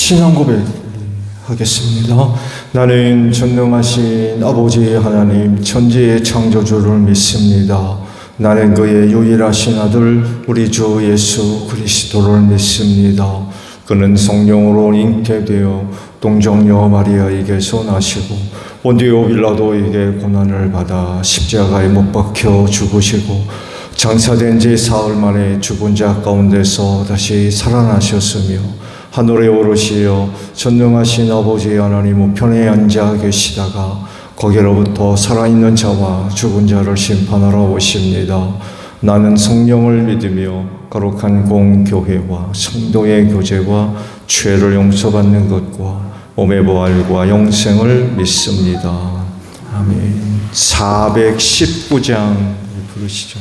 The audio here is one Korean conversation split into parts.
신앙 고백하겠습니다. 나는 전능하신 아버지 하나님 천지의 창조주를 믿습니다. 나는 그의 유일하신 아들 우리 주 예수 그리스도를 믿습니다. 그는 성령으로 잉태되어 동정녀 마리아에게서 나시고 본디오 빌라도에게 고난을 받아 십자가에 못 박혀 죽으시고 장사된 지 사흘 만에 죽은 자 가운데서 다시 살아나셨으며 하늘에 오르시어 전능하신 아버지 하나님 우편에 앉아 계시다가 거기로부터 살아있는 자와 죽은 자를 심판하러 오십니다. 나는 성령을 믿으며 거룩한 공교회와 성도의 교제와 죄를 용서받는 것과 몸의 부활과 영생을 믿습니다. 아멘. 419장 부르시죠.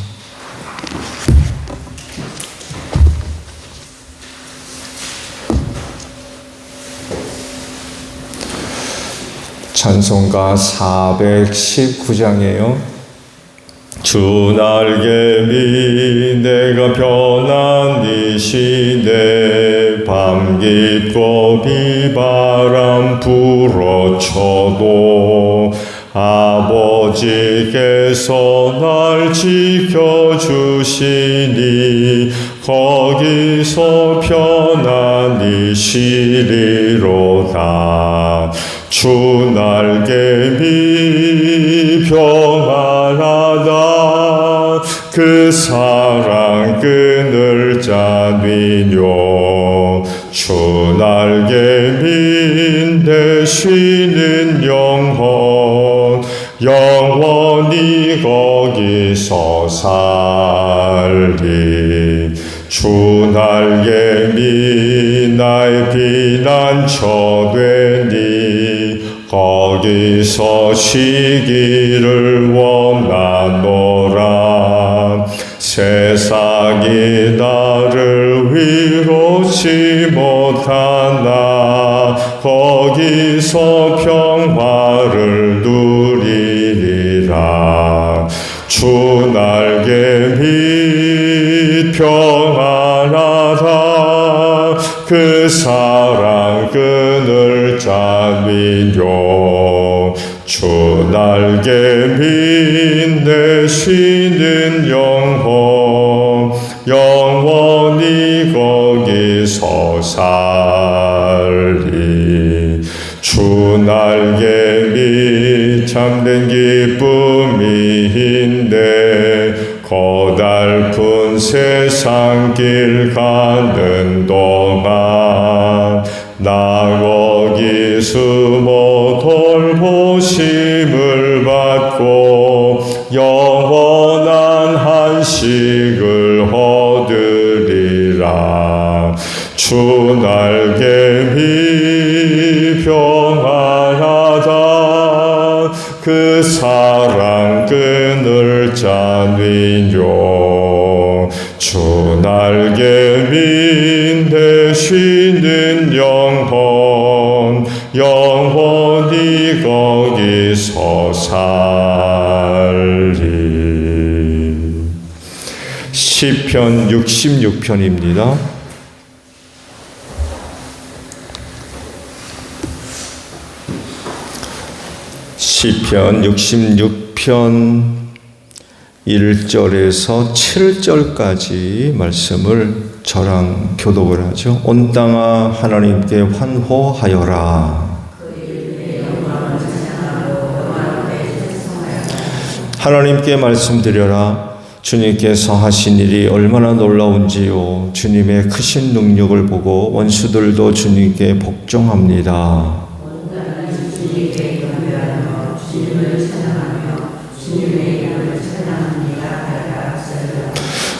찬송가 419장이에요. 주 날개미 내가 편한 이 시대 밤 깊고 비바람 불어쳐도 아버지께서 날 지켜주시니 거기서 편안히 쉬리로다. 주 날개미 평안하다. 그 사랑 끈을 짜뉘뇨. 주 날개미인데 쉬는 영원히 거기서 살리. 주 날개미 나의 피난처 되니 거기서 쉬기를 원하노라. 세상이 나를 위로치 못하나 거기서 평화를 누리리라. 주 날개미 평안하다. 그 사랑 끈을 짜뉘뇨. 주 날개미인데 쉬는 영원히 거기서 살리. 주 날개미 참된 기쁨인데 고달픈 세상 길 가는 동안 나 거기 숨어 돌보심을 받고 영원한 한식을 얻으리라. 주 날개미 평안하다. 그 사랑 끈을 짜뉘뇨. 주 날개미인데 쉬는 영원히 거기서 살리. 시편 66편입니다. 시편 66편 1절에서 7절까지 말씀을 저랑 교독을 하죠. 온 땅아 하나님께 환호하여라. 하나님께 말씀드려라. 주님께서 하신 일이 얼마나 놀라운지요. 주님의 크신 능력을 보고 원수들도 주님께 복종합니다.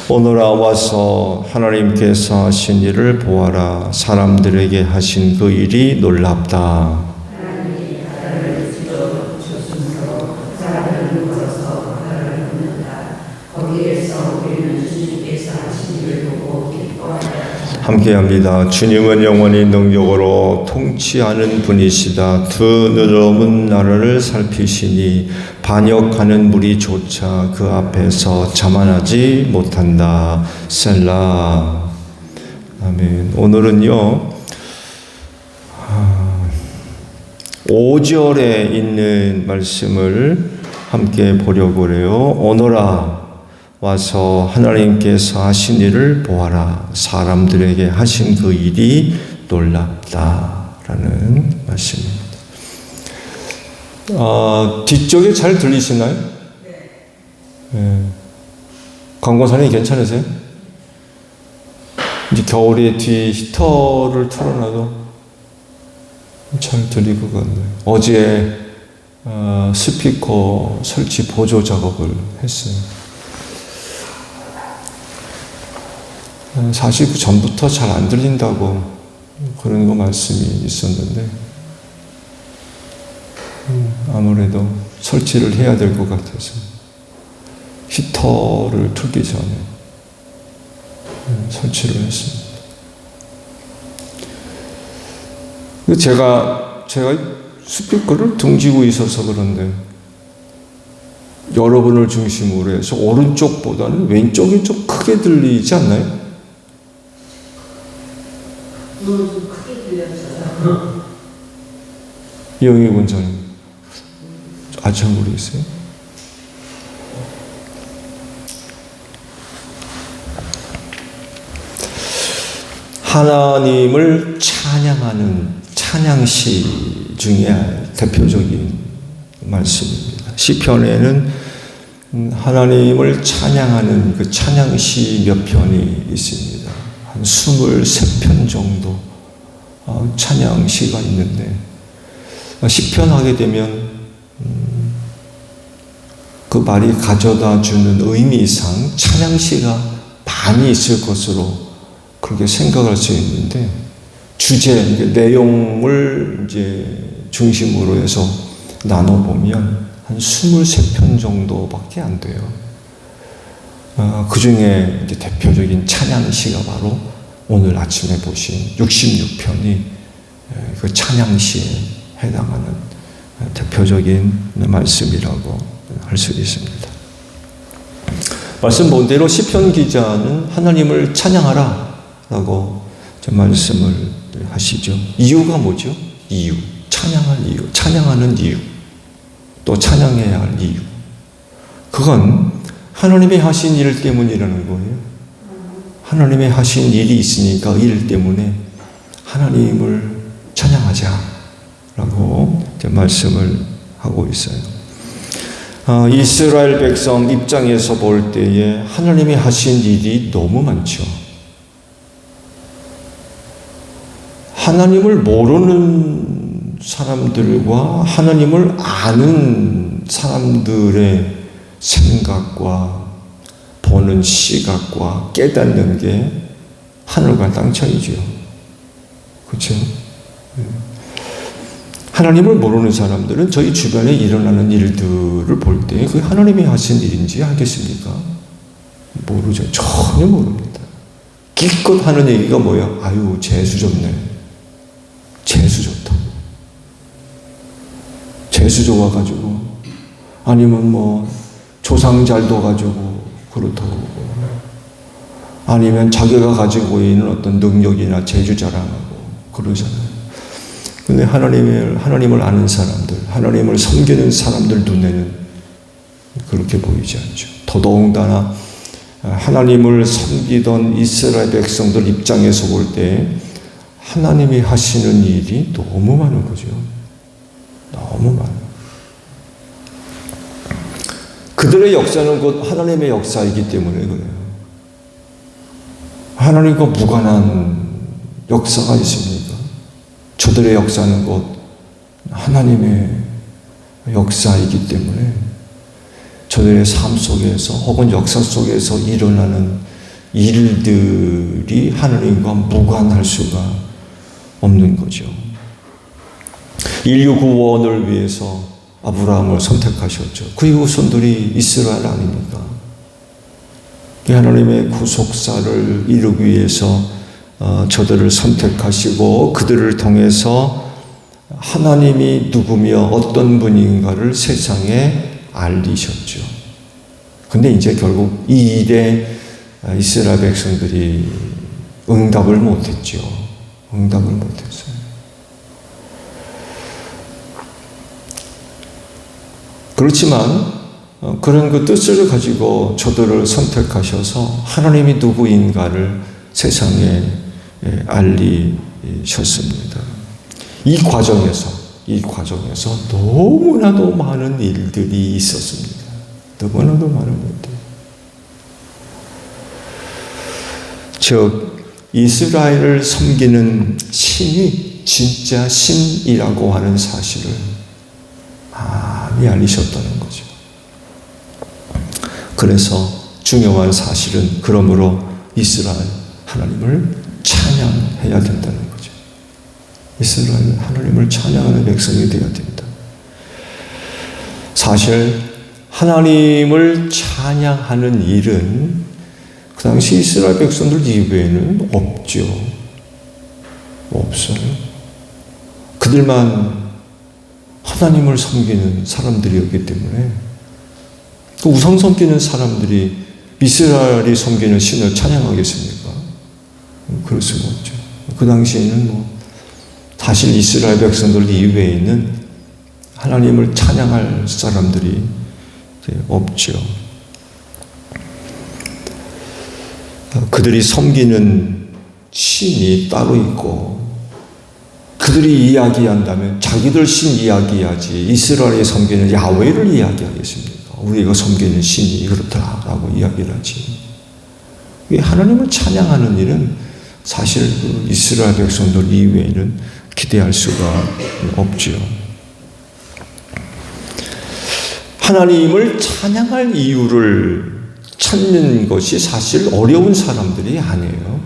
오너라 와서 하나님께서 하신 일을 보아라. 사람들에게 하신 그 일이 놀랍다. 함께합니다. 주님은 영원히 능력으로 통치하는 분이시다. 드러운 나라를 살피시니 반역하는 무리조차 그 앞에서 자만하지 못한다. 셀라. 아멘. 오늘은요 5절에 있는 말씀을 함께 보려고 해요. 오너라 와서 하나님께서 하신 일을 보아라. 사람들에게 하신 그 일이 놀랍다라는 말씀입니다. 뒤쪽에 잘 들리시나요? 네. 강권사님 괜찮으세요? 이제 겨울에 뒤 히터를 틀어놔도 잘 들릴 것 같네요. 어제 스피커 설치 보조 작업을 했어요. 사실 그 전부터 잘 안 들린다고 그런 거 말씀이 있었는데 아무래도 설치를 해야 될 것 같아서 히터를 틀기 전에 설치를 했습니다. 제가 스피커를 등지고 있어서 그런데 여러분을 중심으로 해서 오른쪽보다는 왼쪽이 좀 크게 들리지 않나요? 좀 크게 들렸어요. 이영희 원장님, 잘 모르겠어요. 하나님을 찬양하는 찬양시 중에 대표적인 말씀입니다. 시편에는 하나님을 찬양하는 그 찬양시 몇 편이 있습니다. 한 23편 정도 찬양시가 있는데 시편 하게 되면 그 말이 가져다 주는 의미상 찬양시가 많이 있을 것으로 그렇게 생각할 수 있는데 주제, 내용을 이제 중심으로 해서 나눠보면 한 23편 정도밖에 안 돼요. 그 중에 이제 대표적인 찬양시가 바로 오늘 아침에 보신 66편이 그 찬양시에 해당하는 대표적인 말씀이라고 할 수 있습니다. 말씀 본 대로 시편 기자는 하나님을 찬양하라 라고 말씀을 하시죠. 이유가 뭐죠? 이유. 찬양할 이유. 찬양하는 이유. 또 찬양해야 할 이유. 그건 하나님이 하신 일 때문이라는 거예요. 하나님이 하신 일이 있으니까 일 때문에 하나님을 찬양하자라고 말씀을 하고 있어요. 이스라엘 백성 입장에서 볼 때에 하나님이 하신 일이 너무 많죠. 하나님을 모르는 사람들과 하나님을 아는 사람들의 생각과 보는 시각과 깨닫는 게 하늘과 땅 차이죠. 그렇죠? 하나님을 모르는 사람들은 저희 주변에 일어나는 일들을 볼 때 그게 하나님이 하신 일인지 알겠습니까? 모르죠. 전혀 모릅니다. 기껏 하는 얘기가 뭐야? 아유, 재수 좋네. 재수 좋다. 재수 좋아가지고 아니면 뭐 조상 잘 둬가지고 그렇다고 아니면 자기가 가지고 있는 어떤 능력이나 재주 자랑하고 그러잖아요. 근데 하나님을 아는 사람들, 하나님을 섬기는 사람들 눈에는 그렇게 보이지 않죠. 더더군다나 하나님을 섬기던 이스라엘 백성들 입장에서 볼 때 하나님이 하시는 일이 너무 많은 거죠. 너무 많아요. 그들의 역사는 곧 하나님의 역사이기 때문에 그래요. 하나님과 무관한 역사가 있습니까? 저들의 역사는 곧 하나님의 역사이기 때문에 저들의 삶 속에서 혹은 역사 속에서 일어나는 일들이 하나님과 무관할 수가 없는 거죠. 인류 구원을 위해서 아브라함을 선택하셨죠. 그의 후손들이 이스라엘 아닙니까? 하나님의 구속사를 이루기 위해서 저들을 선택하시고 그들을 통해서 하나님이 누구며 어떤 분인가를 세상에 알리셨죠. 근데 이제 결국 이 일에 이스라엘 백성들이 응답을 못했죠. 응답을 못했어요. 그렇지만 그런 그 뜻을 가지고 저들을 선택하셔서 하나님이 누구인가를 세상에 알리셨습니다. 이 과정에서 너무나도 많은 일들이 있었습니다. 너무나도 많은 일들. 즉 이스라엘을 섬기는 신이 진짜 신이라고 하는 사실을 많이 알리셨다는 거죠. 그래서 중요한 사실은 그러므로 이스라엘 하나님을 찬양해야 된다는 거죠. 이스라엘 하나님을 찬양하는 백성이 되어야 된다. 사실 하나님을 찬양하는 일은 그 당시 이스라엘 백성들 이외에는 없죠. 없어요. 그들만 하나님을 섬기는 사람들이었기 때문에 그 우상 섬기는 사람들이 이스라엘이 섬기는 신을 찬양하겠습니까? 그럴 수가 없죠. 그 당시에는 사실 이스라엘 백성들 이외에는 하나님을 찬양할 사람들이 없죠. 그들이 섬기는 신이 따로 있고 그들이 이야기한다면 자기들 신 이야기하지 이스라엘이 섬기는 야훼를 이야기하겠습니까? 우리가 섬기는 신이 그렇다라고 이야기를 하지. 하나님을 찬양하는 일은 사실 그 이스라엘 백성들 이외에는 기대할 수가 없죠. 하나님을 찬양할 이유를 찾는 것이 사실 어려운 사람들이 아니에요.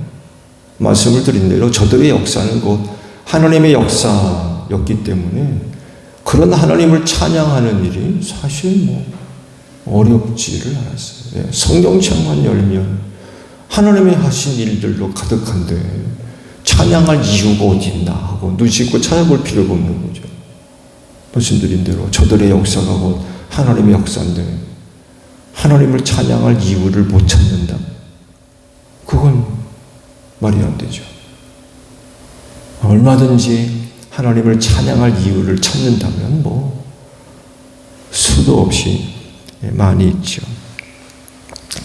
말씀을 드린 대로 저들의 역사는 곧 하나님의 역사였기 때문에 그런 하나님을 찬양하는 일이 사실 어렵지를 않았어요. 성경책만 열면 하나님이 하신 일들로 가득한데 찬양할 이유가 어디 있나 하고 눈 씻고 찾아볼 필요가 없는 거죠. 말씀드린 대로 저들의 역사가 곧 하나님의 역사인데 하나님을 찬양할 이유를 못 찾는다. 그건 말이 안 되죠. 얼마든지 하나님을 찬양할 이유를 찾는다면 수도 없이 많이 있죠.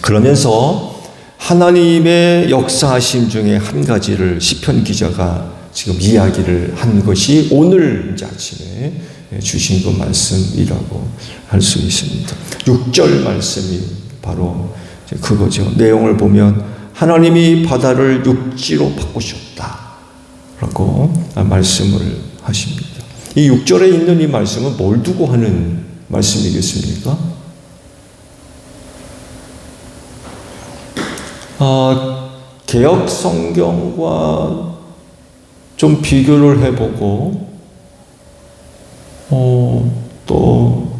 그러면서 하나님의 역사하심 중에 한 가지를 시편 기자가 지금 이야기를 한 것이 오늘 이제 아침에 주신 그 말씀이라고 할 수 있습니다. 6절 말씀이 바로 그거죠. 내용을 보면 하나님이 바다를 육지로 바꾸셨다 라고 말씀을 하십니다. 이 6절에 있는 이 말씀은 뭘 두고 하는 말씀이겠습니까? 개역 성경과 좀 비교를 해보고 또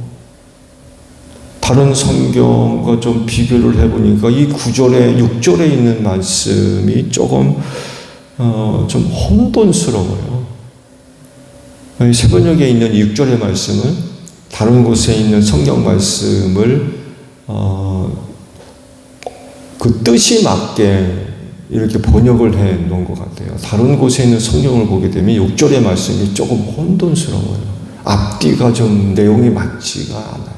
다른 성경과 좀 비교를 해보니까 이 9절에 6절에 있는 말씀이 조금 좀 혼돈스러워요. 세번역에 있는 6절의 말씀은 다른 곳에 있는 성경 말씀을 그 뜻이 맞게 이렇게 번역을 해 놓은 것 같아요. 다른 곳에 있는 성경을 보게 되면 6절의 말씀이 조금 혼돈스러워요. 앞뒤가 좀 내용이 맞지가 않아요.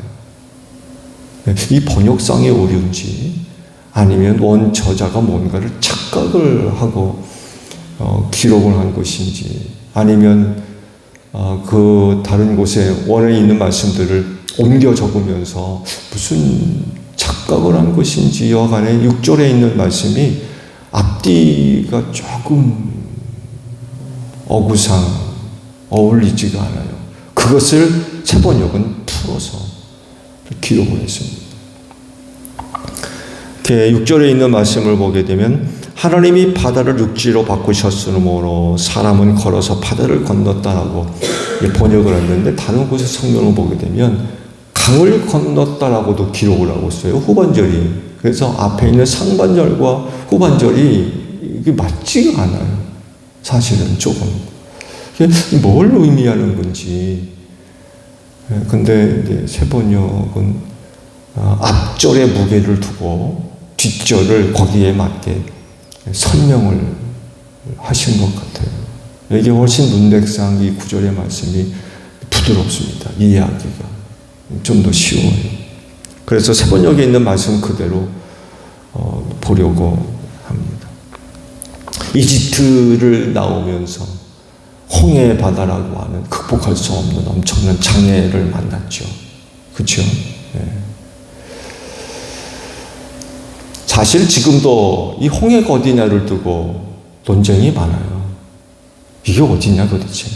이 번역상의 오류인지 아니면 원저자가 뭔가를 착각을 하고 기록을 한 것인지 아니면 그 다른 곳에 원에 있는 말씀들을 옮겨 적으면서 무슨 착각을 한 것인지 여하간에 6절에 있는 말씀이 앞뒤가 조금 어구상 어울리지가 않아요. 그것을 세번역은 풀어서 기록을 했습니다. 6절에 있는 말씀을 보게 되면 하나님이 바다를 육지로 바꾸셨으므로 사람은 걸어서 바다를 건넜다라고 번역을 했는데 다른 곳의 성경을 보게 되면 강을 건넜다라고도 기록을 하고 있어요. 후반절이. 그래서 앞에 있는 상반절과 후반절이 이게 맞지가 않아요. 사실은 조금. 뭘 의미하는 건지. 근데 이제 세번역은 앞절에 무게를 두고 뒷절을 거기에 맞게 설명을 하신 것 같아요. 이게 훨씬 문맥상 이 구절의 말씀이 부드럽습니다. 이해하기가. 좀 더 쉬워요. 그래서 세번역에 있는 말씀 그대로 보려고 합니다. 이집트를 나오면서 홍해 바다라고 하는 극복할 수 없는 엄청난 장애를 만났죠. 그렇죠? 네. 사실 지금도 이 홍해가 어디냐를 두고 논쟁이 많아요. 이게 어디냐 도대체.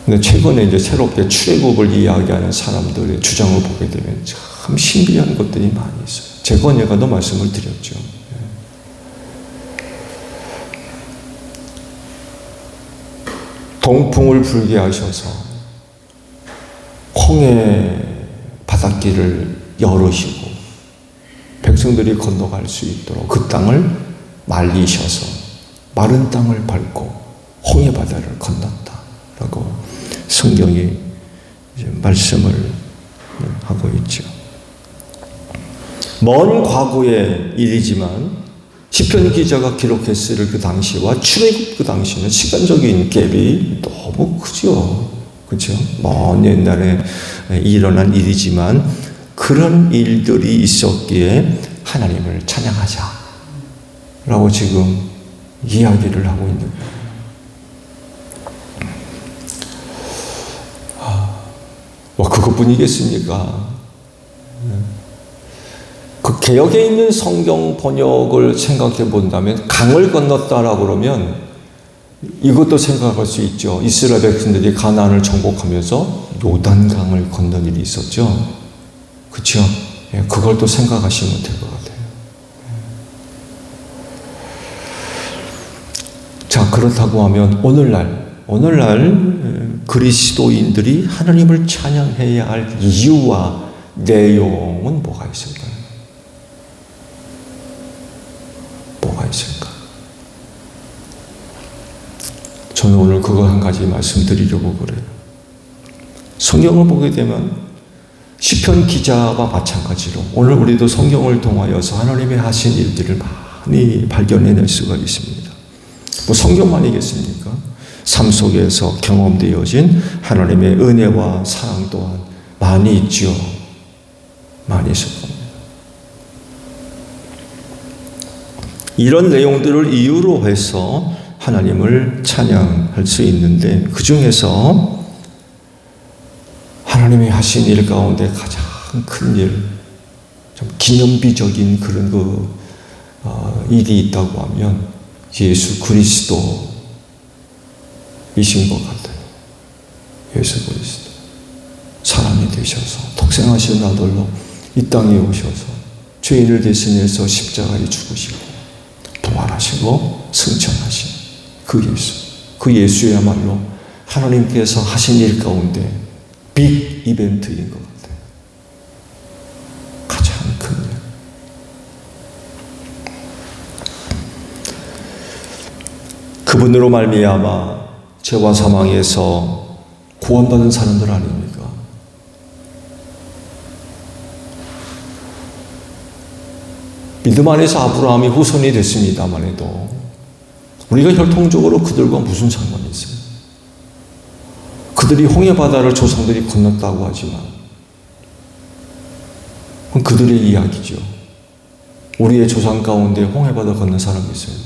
근데 최근에 이제 새롭게 출애굽을 이야기하는 사람들의 주장을 보게 되면 참 신비한 것들이 많이 있어요. 제가 언젠가도 말씀을 드렸죠. 동풍을 불게 하셔서 홍해 바닷길을 열으시고 백성들이 건너갈 수 있도록 그 땅을 말리셔서 마른 땅을 밟고 홍해 바다를 건넜다라고 성경이 이제 말씀을 하고 있죠. 먼 과거의 일이지만 시편 기자가 기록했을 그 당시와 출애굽 그 당시는 시간적인 갭이 너무 크죠. 그렇죠? 먼 옛날에 일어난 일이지만 그런 일들이 있었기에 하나님을 찬양하자라고 지금 이야기를 하고 있는 거예요. 뭐 그것뿐이겠습니까? 그 개역에 있는 성경 번역을 생각해 본다면 강을 건넜다라고 그러면 이것도 생각할 수 있죠. 이스라엘 백성들이 가나안을 정복하면서 요단강을 건넌 일이 있었죠. 그렇죠? 예, 그걸 또 생각하시면 될 것 같아요. 자, 그렇다고 하면 오늘날 그리스도인들이 하나님을 찬양해야 할 이유와 내용은 뭐가 있을까요? 뭐가 있을까? 저는 오늘 그거 한 가지 말씀드리려고 그래요. 성경을 보게 되면 시편 기자와 마찬가지로 오늘 우리도 성경을 통하여서 하나님이 하신 일들을 많이 발견해낼 수가 있습니다. 뭐 성경만이겠습니까? 삶 속에서 경험되어진 하나님의 은혜와 사랑 또한 많이 있죠. 많이 있을 겁니다. 이런 내용들을 이유로 해서 하나님을 찬양할 수 있는데 그 중에서 하나님이 하신 일 가운데 가장 큰 일, 좀 기념비적인 그런 일이 있다고 하면 예수 그리스도이신 것 같아요. 예수 그리스도. 사람이 되셔서 독생하신 아들로 이 땅에 오셔서 죄인을 대신해서 십자가에 죽으시고 부활하시고 승천하신 그 예수. 그 예수야말로 하나님께서 하신 일 가운데 빅 이벤트인 것 같아요. 가장 큰 일. 그분으로 말미암아 죄와 사망에서 구원받은 사람들 아닙니까? 믿음 안에서 아브라함이 후손이 됐습니다만 해도 우리가 혈통적으로 그들과 무슨 상관이 있어요? 그들이 홍해바다를 조상들이 건넜다고 하지만 그건 그들의 이야기죠. 우리의 조상 가운데 홍해바다 건넌 사람이 있어요.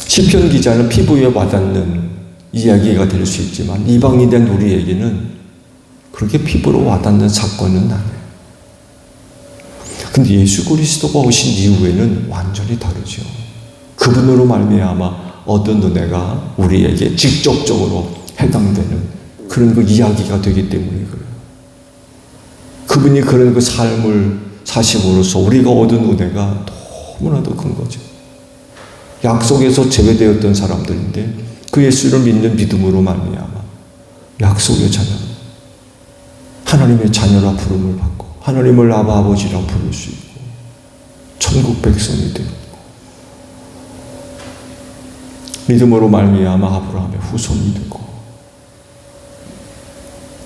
시편 기자는 피부에 와닿는 이야기가 될 수 있지만 이방인 된 우리에게는 그렇게 피부로 와닿는 사건은 아니에요. 근데 예수 그리스도가 오신 이후에는 완전히 다르죠. 그분으로 말미암아 얻은 은혜가 우리에게 직접적으로 해당되는 그런 그 이야기가 되기 때문에 그래요. 그분이 그런 그 삶을 사심으로써 우리가 얻은 은혜가 너무나도 큰 거죠. 약속에서 제외되었던 사람들인데 그 예수를 믿는 믿음으로 말미암아 약속의 자녀, 하나님의 자녀라 부름을 받고 하나님을 아바 아버지라 부를 수 있고 천국 백성이 되고 믿음으로 말미암아 아브라함의 후손이 되고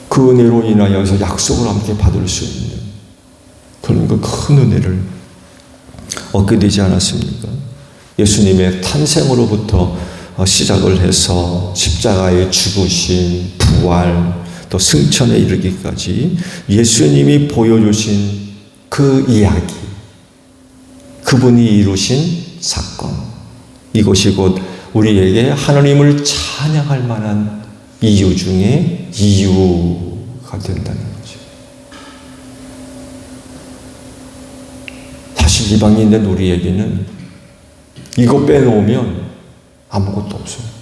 그 은혜로 인하여서 약속을 함께 받을 수 있는 그런 그 큰 은혜를 얻게 되지 않았습니까? 예수님의 탄생으로부터 시작을 해서 십자가의 죽으심, 부활, 또 승천에 이르기까지 예수님이 보여주신 그 이야기, 그분이 이루신 사건, 이것이 곧 우리에게 하나님을 찬양할 만한 이유 중에 이유가 된다는 거죠. 사실 이방인된 우리에게는 이거 빼놓으면 아무것도 없어요.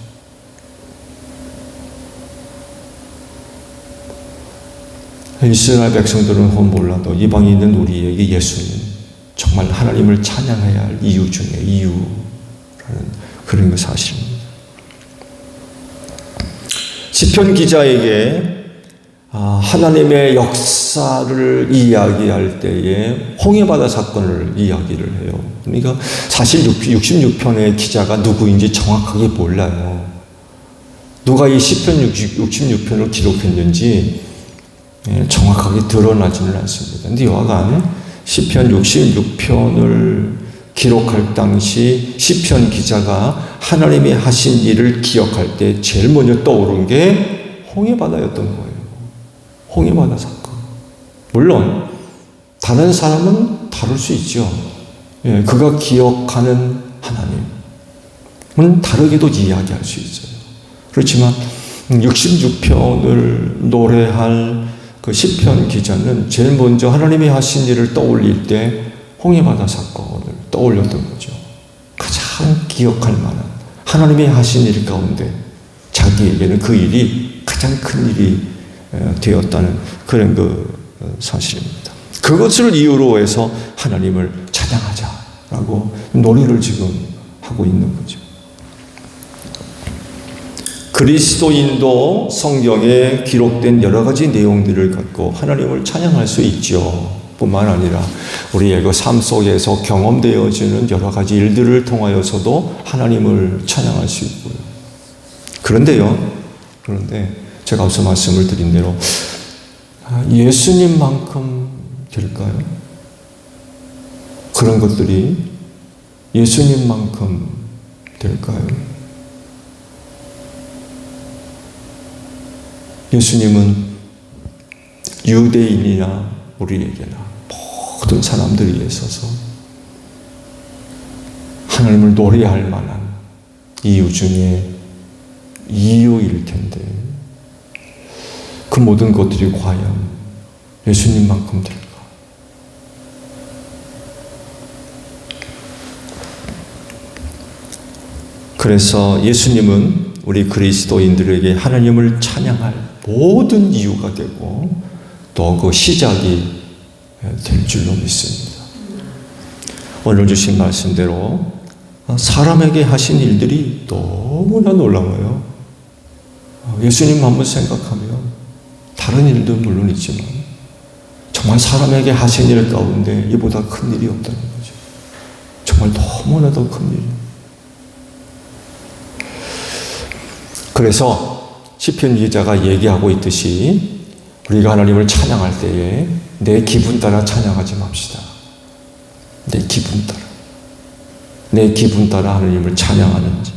이스라엘 백성들은 혹 몰라도 이방인된 우리에게 예수는 정말 하나님을 찬양해야 할 이유 중에 이유라는 그런 거 사실입니다. 시편 기자에게 하나님의 역사를 이야기할 때에 홍해바다 사건을 이야기를 해요. 그러니까 사실 66편의 기자가 누구인지 정확하게 몰라요. 누가 이 시편 66편을 기록했는지 정확하게 드러나지는 않습니다. 그런데 여하간 시편 66편을 기록할 당시 시편 기자가 하나님이 하신 일을 기억할 때 제일 먼저 떠오른 게 홍해바다였던 거예요. 홍해바다 사건. 물론 다른 사람은 다를 수 있죠. 그가 기억하는 하나님은 다르게도 이야기할 수 있어요. 그렇지만 66편을 노래할 그 시편 기자는 제일 먼저 하나님이 하신 일을 떠올릴 때 홍해바다 사건을 떠올렸던 거죠. 가장 기억할 만한 하나님이 하신 일 가운데 자기에게는 그 일이 가장 큰 일이 되었다는 그런 그 사실입니다. 그것을 이유로 해서 하나님을 찬양하자라고 논의를 지금 하고 있는 거죠. 그리스도인도 성경에 기록된 여러 가지 내용들을 갖고 하나님을 찬양할 수 있죠. 뿐만 아니라 우리의 그 삶 속에서 경험되어지는 여러 가지 일들을 통하여서도 하나님을 찬양할 수 있고요. 그런데 제가 앞서 말씀을 드린 대로 예수님만큼 될까요? 그런 것들이 예수님만큼 될까요? 예수님은 유대인이나 우리에게나 모든 사람들이 있어서 하나님을 노래할 만한 이유 중에 이유일 텐데 그 모든 것들이 과연 예수님만큼 될까? 그래서 예수님은 우리 그리스도인들에게 하나님을 찬양할 모든 이유가 되고 또 그 시작이 될 줄로 믿습니다. 오늘 주신 말씀대로 사람에게 하신 일들이 너무나 놀라워요. 예수님 한번 생각하면 다른 일도 물론 있지만 정말 사람에게 하신 일 가운데 이보다 큰 일이 없다는 거죠. 정말 너무나도 큰 일. 그래서 시편 기자가 얘기하고 있듯이 우리가 하나님을 찬양할 때에 내 기분 따라 찬양하지 맙시다. 내 기분 따라. 내 기분 따라 하나님을 찬양하는지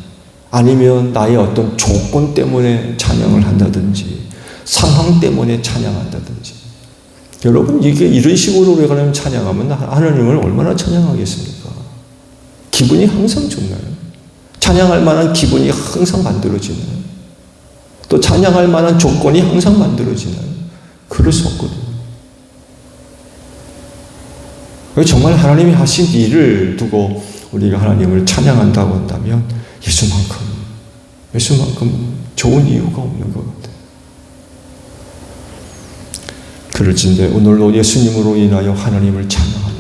아니면 나의 어떤 조건 때문에 찬양을 한다든지 상황 때문에 찬양한다든지 여러분 이게 이런 식으로 우리가 하나님 찬양하면 하나님을 얼마나 찬양하겠습니까? 기분이 항상 좋나요? 찬양할 만한 기분이 항상 만들어지나요? 또 찬양할 만한 조건이 항상 만들어지나요? 그럴 수 없거든요. 정말 하나님이 하신 일을 두고 우리가 하나님을 찬양한다고 한다면 예수만큼 좋은 이유가 없는 것 같아요. 그럴진데 오늘도 예수님으로 인하여 하나님을 찬양하는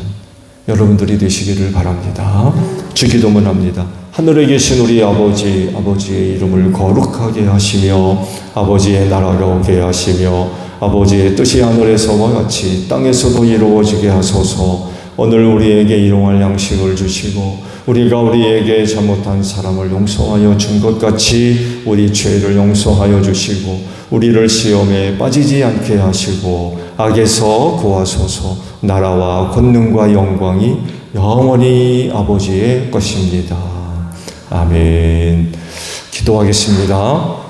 여러분들이 되시기를 바랍니다. 주기도문 합니다. 하늘에 계신 우리 아버지, 아버지의 이름을 거룩하게 하시며 아버지의 나라가 오게 하시며 아버지의 뜻이 하늘에서와 같이 땅에서도 이루어지게 하소서. 오늘 우리에게 일용할 양식을 주시고 우리가 우리에게 잘못한 사람을 용서하여 준 것 같이 우리 죄를 용서하여 주시고 우리를 시험에 빠지지 않게 하시고 악에서 구하소서. 나라와 권능과 영광이 영원히 아버지의 것입니다. 아멘. 기도하겠습니다.